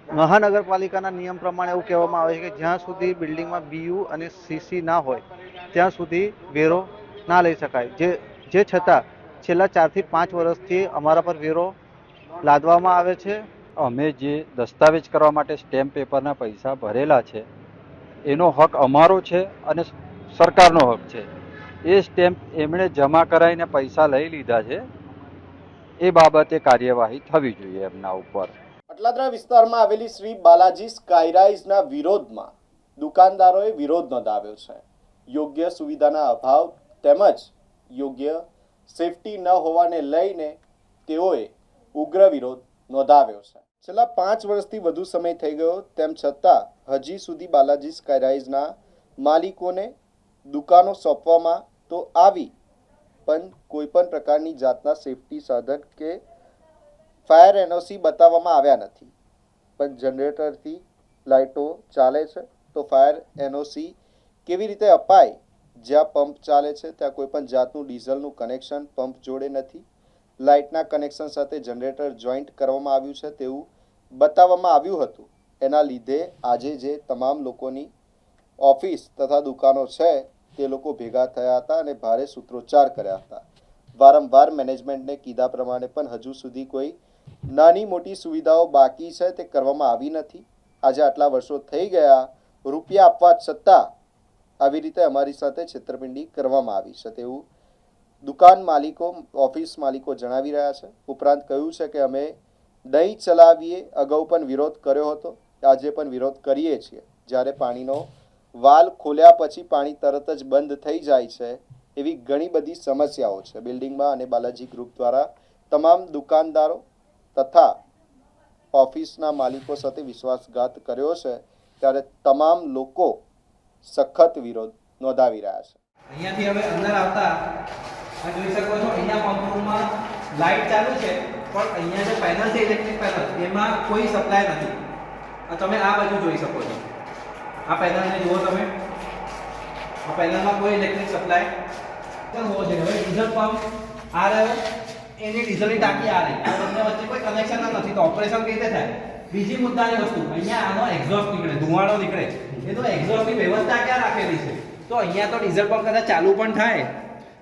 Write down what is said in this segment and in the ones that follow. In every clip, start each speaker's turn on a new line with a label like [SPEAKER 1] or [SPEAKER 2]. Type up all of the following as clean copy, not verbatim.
[SPEAKER 1] મહાનગરપાલિકાના નિયમ પ્રમાણે એવું કહેવામાં આવે છે કે જ્યાં સુધી બિલ્ડિંગમાં બીયુ અને સીસી ના હોય ત્યાં સુધી વેરો ના લઈ શકાય. જે છતાં છેલ્લા 4 થી 5 વર્ષથી અમારા પર વેરો લાદવામાં આવે છે.
[SPEAKER 2] અમે જે દસ્તાવેજ કરવા માટે સ્ટેમ્પ પેપરના પૈસા ભરેલા છે એનો હક અમારો છે અને સરકારનો હક છે. એ સ્ટેમ્પ એમણે જમા કરાવીને પૈસા લઈ લીધા છે. એ બાબતે કાર્યવાહી થવી જોઈએ એમના ઉપર.
[SPEAKER 3] અટલાદરા વિસ્તારમાં આવેલી શ્રી બાલાજી સ્કાયરાઇઝના વિરોધમાં દુકાનદારોએ વિરોધ નોંધાવ્યો છે. યોગ્ય સુવિધાના અભાવ તેમજ યોગ્ય સેફટી ન હોવાને લઈને તેઓએ ઉગ્ર વિરોધ નોંધાવ્યો છે. છેલ્લા 5 વર્ષથી વધુ સમય થઈ ગયો તેમ છતાં હજી સુધી બાલાજી સ્કાયરાઇઝના માલિકોને દુકાનો સોંપવામાં તો આવી પણ કોઈ પણ પ્રકારની જાતના સેફટી સાધન કે ફાયર એનઓસી બતાવવામાં આવ્યા નથી. પણ જનરેટરથી લાઇટો ચાલે છે તો ફાયર એનઓસી કેવી રીતે અપાય? જ્યાં પંપ ચાલે છે ત્યાં કોઈ પણ જાતનું ડીઝલનું કનેક્શન પંપ જોડે નથી. લાઇટના કનેક્શન સાથે જનરેટર જોઈન્ટ કરવામાં આવ્યું છે તેવું બતાવવામાં આવ્યું હતું. એના લીધે આજે જે તમામ લોકોની ઓફિસ તથા દુકાનો છે તે લોકો ભેગા થયા હતા અને ભારે સૂત્રોચ્ચાર કર્યા હતા. વારંવાર મેનેજમેન્ટને કીધા પ્રમાણે પણ હજુ સુધી કોઈ નાની મોટી સુવિધાઓ બાકી છે તે કરવામાં આવી નથી. આજે આટલા વર્ષો થઈ ગયા, રૂપિયા આપવા છતાં આવી રીતે અમારી સાથે છેતરપિંડી કરવામાં આવી છે તેવું દુકાન માલિકો, ઓફિસ માલિકો જણાવી રહ્યા છે. ઉપરાંત કહ્યું છે કે અમે નહીં ચલાવીએ, અગાઉ પણ વિરોધ કર્યો હતો, આજે પણ વિરોધ કરીએ છીએ. જ્યારે પાણીનો વાલ ખોલ્યા પછી પાણી તરત જ બંધ થઈ જાય છે એવી ઘણી બધી સમસ્યાઓ છે બિલ્ડિંગમાં અને બાલાજી ગ્રુપ દ્વારા તમામ દુકાનદારો તથા ઓફિસના માલિકો સાથે વિશ્વાસઘાત કર્યો છે ત્યારે તમામ લોકો સખત વિરોધ નોંધાવી રહ્યા છે.
[SPEAKER 4] અહીંયાથી હવે અંદર આવતા આ જોઈ શકો છો, અહીંયા પંપ રૂમમાં લાઇટ ચાલુ છે પણ અહીંયા જે પેનલ છે ઇલેક્ટ્રિક પેનલ એમાં કોઈ સપ્લાય નથી. તમે આ બાજુ જોઈ શકો છો, આ પેનલને જુઓ તમે, આ પેનલમાં કોઈ ઇલેક્ટ્રિક સપ્લાય હોવો જોઈએ. હવે ડીઝલ પંપ આ રહ્યો, એની ડીઝલની ટાંકી આ રહી, આ બંને વચ્ચે કોઈ કનેક્શન નથી તો ઓપરેશન કઈ રીતે થાય? બીજી મુદ્દાની વસ્તુ, અહીંયા આનો એક્ઝોસ્ટ નીકળે, ધુમાડો નીકળે, એ તો એક્ઝોસ્ટની વ્યવસ્થા ક્યાં રાખેલી છે? તો અહીંયા તો ડીઝલ પંપ કદાચ ચાલુ પણ થાય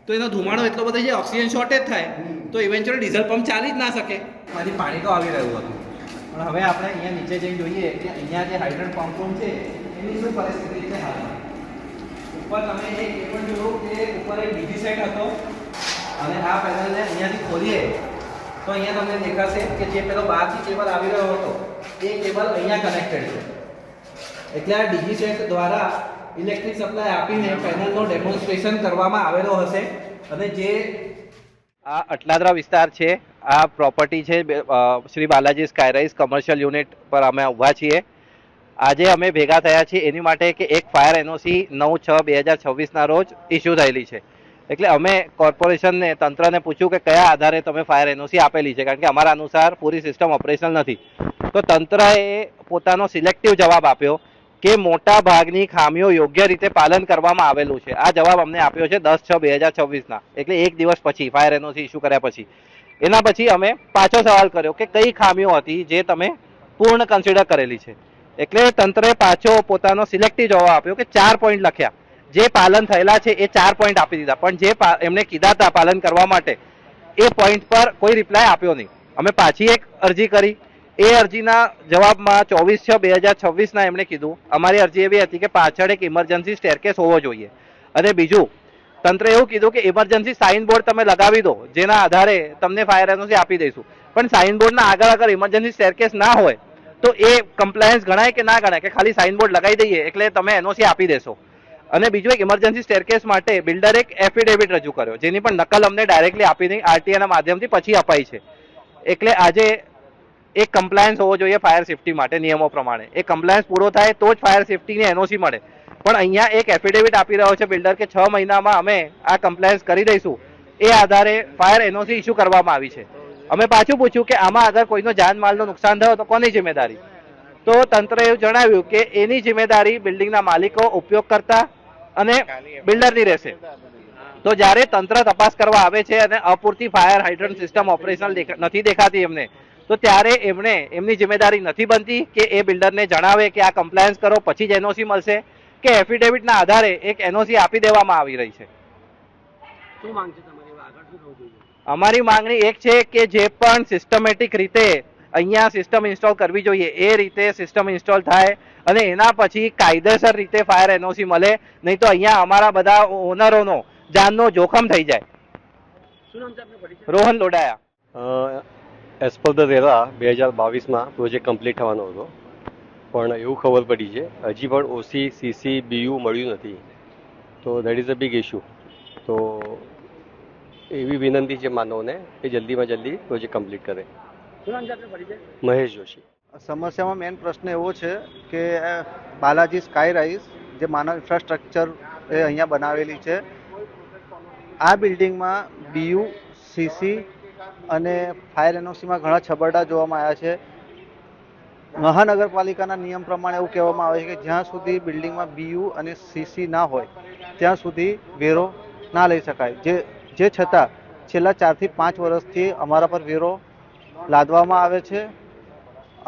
[SPEAKER 4] તો એનો ધુમાડો એટલો બધો છે, ઓક્સિજન શોર્ટેજ થાય તો ઇવેન્ચ્યુઅલી ડીઝલ પંપ ચાલી જ ના શકે. આથી પાણી તો આવી રહ્યું હતું. પણ હવે આપણે અહીંયા નીચે જઈને જોઈએ કે અહીંયા જે હાઇડ્રન્ટ પંપ રૂમ છે એની શું પરિસ્થિતિ છે હાલમાં. ઉપર તમે એ પણ જોયું કે ઉપર એક બીજી સાઈડ હતો અને આ પેનલને અહીંયાથી ખોલીએ તો અહીંયા તમને દેખાશે કે જે પેલો બહારથી કેબલ આવી રહ્યો હતો એ કેબલ અહીંયા કનેક્ટેડ છે. એટલે આ ડીજી સેટ દ્વારા ઇલેક્ટ્રિક સપ્લાય આપીને પેનલનો ડેમોન્સ્ટ્રેશન કરવામાં આવેલો હશે. અને જે
[SPEAKER 1] આ અટલાદરા વિસ્તાર છે, આ પ્રોપર્ટી છે શ્રી બાલાજી સ્કાયરાઇઝ કમર્શિયલ યુનિટ પર અમે ઊભા છીએ. આજે અમે ભેગા થયા છીએ એની માટે કે એક ફાયર એનઓસી 9/6/2026 રોજ ઇસ્યુ થયેલી છે. એટલે અમે કોર્પોરેશનને, તંત્રને પૂછ્યું કે કયા આધારે તમે ફાયર એનઓસી આપેલી છે, કારણ કે અમારા અનુસાર પૂરી સિસ્ટમ ઓપરેશનલ નથી. તો તંત્રએ પોતાનો સિલેક્ટિવ જવાબ આપ્યો કે મોટા ભાગની ખામીઓ યોગ્ય રીતે પાલન કરવામાં આવેલું છે. આ જવાબ અમને આપ્યો છે 10/6/2026 એટલે એક દિવસ પછી, ફાયર એનઓસી ઇસ્યુ કર્યા પછી. એના પછી અમે પાછો સવાલ કર્યો કે કઈ ખામીઓ હતી જે તમે પૂર્ણ કન્સિડર કરેલી છે. એટલે તંત્રએ પાછો પોતાનો સિલેક્ટિવ જવાબ આપ્યો કે 4 પોઈન્ટ લખ્યા, જે પાલન થયેલા છે એ 4 પોઈન્ટ આપી દીધા, પણ જે એમને કીધા હતા પાલન કરવા માટે એ પોઈન્ટ પર કોઈ રિપ્લાય આપ્યો નહીં. અમે પાછી એક અરજી કરી. એ અરજીના જવાબમાં 24/6/2026 એમણે કીધું, અમારી અરજી એવી હતી કે પાછળ એક ઇમરજન્સી સ્ટેરકેસ હોવો જોઈએ. અને બીજું, તંત્રે એવું કીધું કે ઇમરજન્સી સાઇન બોર્ડ તમે લગાવી દો જેના આધારે તમને ફાયર એનઓસી આપી દઈશું. પણ સાઇન બોર્ડના આગળ અગર ઇમરજન્સી સ્ટેરકેસ ના હોય તો એ કમ્પ્લાયન્સ ગણાય કે ના ગણાય? કે ખાલી સાઇન બોર્ડ લગાવી દઈએ એટલે તમે એનઓસી આપી દેશો? અને બીજું, એક ઇમરજન્સી સ્ટેરકેસ માટે બિલ્ડરે એક એફિડેવિટ રજૂ કર્યો જેની પણ નકલ અમને ડાયરેક્ટલી આપી નહીં, આરટીઆઈના માધ્યમથી પછી અપાઈ છે. એટલે આજે એક કમ્પ્લાયન્સ હોવો જોઈએ ફાયર સેફટી માટે નિયમો પ્રમાણે. એ કમ્પ્લાયન્સ પૂરો થાય તો જ ફાયર સેફટીની એનઓસી મળે. પણ અહીંયા એક એફિડેવિટ આપી રહ્યો છે બિલ્ડર કે 6 મહિનામાં અમે આ કમ્પ્લાયન્સ કરી દઈશું. એ આધારે ફાયર એનઓસી ઇસ્યુ કરવામાં આવી છે. અમે પાછું પૂછ્યું કે આમાં અગર કોઈનો જાનમાલનો નુકસાન થયો તો કોની જિમ્મેદારી? તો તંત્રએ એવું જણાવ્યું કે એની જિમ્મેદારી બિલ્ડિંગના માલિકો, ઉપયોગકર્તા અને બિલ્ડરની રહેશે. તો જ્યારે તંત્ર તપાસ કરવા આવે છે અને અપૂરતી ફાયર હાઇડ્રન્ટ સિસ્ટમ ઓપરેશનલ નથી દેખાતી એમને, તો ત્યારે એમણે એમની જિમ્મેદારી નથી બનતી કે એ બિલ્ડરને જણાવે કે આ કમ્પ્લાયન્સ કરો પછી જ એનઓસી મળશે, કે એફિડેવિટના આધારે એક એનઓસી આપી દેવામાં આવી રહી છે.
[SPEAKER 5] શું માંગ છે તમારી આગળ શું થવું જોઈએ?
[SPEAKER 1] અમારી માંગણી એક છે કે જે પણ સિસ્ટમેટિક રીતે અહીંયા સિસ્ટમ ઇન્સ્ટોલ કરવી જોઈએ એ રીતે સિસ્ટમ ઇન્સ્ટોલ થાય અને એના પછી કાયદેસર રીતે ફાયર એનઓસી મળે, નહીં તો અહીંયા અમારા બધા ઓનરોનો જાનનો જોખમ થઈ જાય.
[SPEAKER 5] શું નામ છે આપનું પરિચય?
[SPEAKER 1] Rohan Lodaya.
[SPEAKER 6] As per the RERA 2022માં પ્રોજેક્ટ કમ્પ્લીટ થવાનો હતો, પણ એવું ખબર પડી છે હજી પણ ઓસી સીસી બીયુ મળ્યું નથી, તો that is a big issue. તો એવી વિનંતી છે માનવને કે જલ્દીમાં જલ્દી પ્રોજેક્ટ કમ્પ્લીટ કરે.
[SPEAKER 5] શું નામ છે આપનું પરિચય?
[SPEAKER 6] મહેશ જોશી.
[SPEAKER 7] સમસ્યામાં મેઇન પ્રશ્ન એવો છે કે બાલાજી સ્કાય રાઇઝ જે માનવ ઇન્ફ્રાસ્ટ્રક્ચર એ અહીંયા બનાવેલી છે, આ બિલ્ડિંગમાં બીયુ, સીસી અને ફાયર એનઓસીમાં ઘણા છબરડા જોવામાં આવ્યા છે. મહાનગરપાલિકાના નિયમ પ્રમાણે એવું કહેવામાં આવે છે કે જ્યાં સુધી બિલ્ડિંગમાં બીયુ અને સીસી ના હોય ત્યાં સુધી વેરો ના લઈ શકાય. જે છતાં છેલ્લા 4 થી 5 વર્ષથી અમારા પર વેરો લાદવામાં આવે છે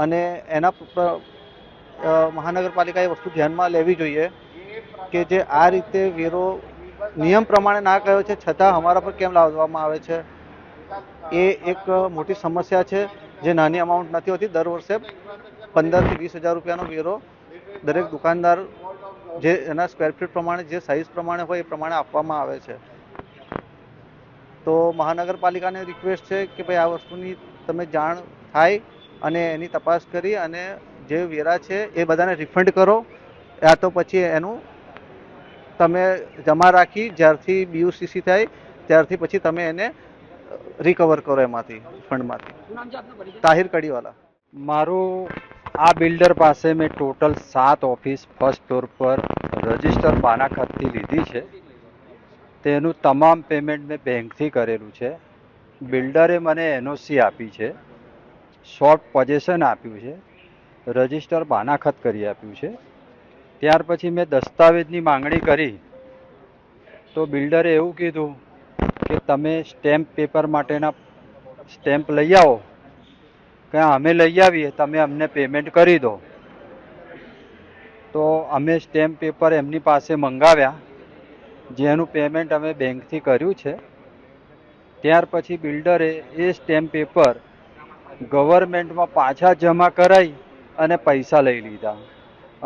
[SPEAKER 7] અને એના મહાનગરપાલિકાએ વસ્તુ ધ્યાનમાં લેવી જોઈએ કે જે આ રીતે વેરો નિયમ પ્રમાણે ના કર્યો છે છતાં અમારા પર કેમ લાદવામાં આવે છે. એ એક મોટી સમસ્યા છે જે નાની અમાઉન્ટ નથી હોતી. દર વર્ષે 15 થી 20 હજાર રૂપિયાનો વેરો દરેક દુકાનદાર જે એના સ્ક્વેર ફીટ પ્રમાણે જે સાઇઝ પ્રમાણે હોય એ પ્રમાણે આપવામાં આવે છે. તો મહાનગરપાલિકાને રિક્વેસ્ટ છે કે ભાઈ આ વસ્તુની તમે જાણ થાય અને એની તપાસ કરી અને જે વેરા છે એ બધાને રિફંડ કરો, યા તો પછી એનું તમે જમા રાખી જ્યારથી બીયુસીસી થાય ત્યારથી પછી તમે એને રિકવર કરો એમાંથી, ફંડમાંથી.
[SPEAKER 5] શું નામ છે આપનું પરિચય?
[SPEAKER 7] તાહિર કડીવાલા.
[SPEAKER 2] મારું આ બિલ્ડર પાસે મેં ટોટલ 7 ઓફિસ ફર્સ્ટ ફ્લોર પર રજિસ્ટર બાનાખતથી લીધી છે. તેનું તમામ પેમેન્ટ મેં બેંકથી કરેલું છે. બિલ્ડરે મને એનઓસી આપી છે, શોર્ટ પોઝેશન આપ્યું છે, રજિસ્ટર બાનાખત કરી આપ્યું છે. ત્યાર પછી મેં દસ્તાવેજની માંગણી કરી તો બિલ્ડરે એવું કીધું કે તમે સ્ટેમ્પ પેપર માટેના સ્ટેમ્પ લઈ આવો, કે અમે લઈ આવીએ, તમે અમને પેમેન્ટ કરી દો. તો અમે સ્ટેમ્પ પેપર એમની પાસે મંગાવ્યા, જેનું પેમેન્ટ અમે બેંકથી કર્યું છે. ત્યાર પછી બિલ્ડરે એ સ્ટેમ્પ પેપર ગવર્મેન્ટમાં પાછા જમા કરાવી અને પૈસા લઈ લીધા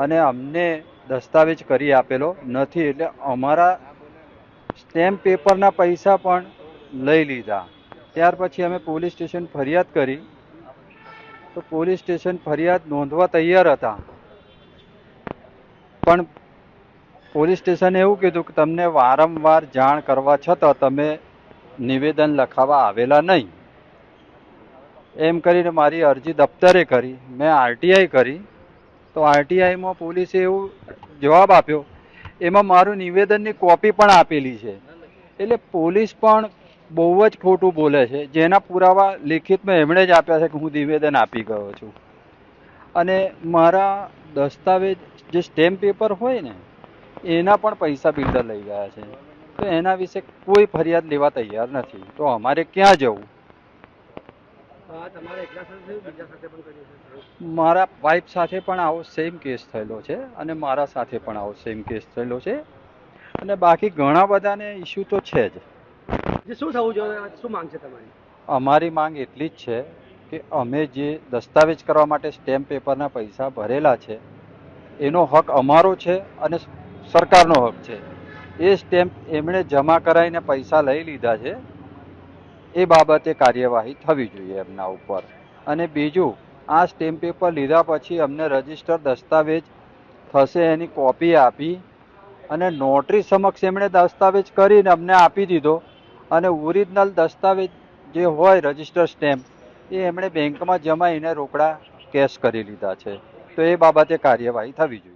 [SPEAKER 2] અને અમને દસ્તાવેજ કરી આપેલો નથી, એટલે અમારા સ્ટેમ્પ પેપરના પૈસા પણ લઈ લીધા. ત્યાર પછી અમે પોલીસ સ્ટેશન ફરિયાદ કરી તો પોલીસ સ્ટેશન ફરિયાદ નોંધવા તૈયાર હતા, પણ પોલીસ સ્ટેશને એવું કીધું કે તમને વારંવાર જાણ કરવા છતાં તમે નિવેદન લખાવવા આવેલા નહીં. એમ કરીને મારી અરજી દફતરે કરી, મેં આરટીઆઈ કરી તો આરટીઆઈમાં પોલીસે એવું જવાબ આપ્યો, એમાં મારું નિવેદનની કોપી પણ આપેલી છે. એટલે પોલીસ પણ બહુ જ ખોટું બોલે છે. જેના પુરાવા લિખિતમાં એમણે જ આપ્યા છે કે હું નિવેદન આપી ગયો છું. અને મારા દસ્તાવેજ જે સ્ટેમ્પ પેપર હોય ને એના પણ પૈસા બિલ્ડર લઈ ગયા છે. તો એના વિશે કોઈ ફરિયાદ લેવા તૈયાર નથી. તો અમારે ક્યાં જવું?
[SPEAKER 5] તમારે એકલા સાથે થયું, બીજા સાથે પણ કર્યું છે?
[SPEAKER 2] મારા વાઈફ સાથે પણ આવો સેમ કેસ થયેલો છે અને મારા સાથે પણ આવો સેમ કેસ થયેલો છે અને બાકી ઘણા બધાને ઇસ્યુ તો છે જ.
[SPEAKER 5] શું થવું જોઈએ? શું માંગ છે તમારી?
[SPEAKER 2] અમારી માંગ એટલી જ છે કે અમે જે દસ્તાવેજ કરવા માટે સ્ટેમ્પ પેપરના પૈસા ભરેલા છે એનો હક અમારો છે અને સરકારનો હક છે. એ સ્ટેમ્પ એમણે જમા કરાવીને પૈસા લઈ લીધા છે, એ બાબતે કાર્યવાહી થવી જોઈએ એમના ઉપર. અને બીજું, આ સ્ટેમ્પ પેપર લીધા પછી અમને રજિસ્ટર દસ્તાવેજ થશે એની કોપી આપી અને નોટરી સમક્ષ એમણે દસ્તાવેજ કરીને અમને આપી દીધો અને ઓરિજિનલ દસ્તાવેજ જે હોય રજિસ્ટર સ્ટેમ્પ એ એમણે બેંકમાં જમાઈને રોકડા કેશ કરી લીધા છે. તો એ બાબતે કાર્યવાહી થવી જોઈએ.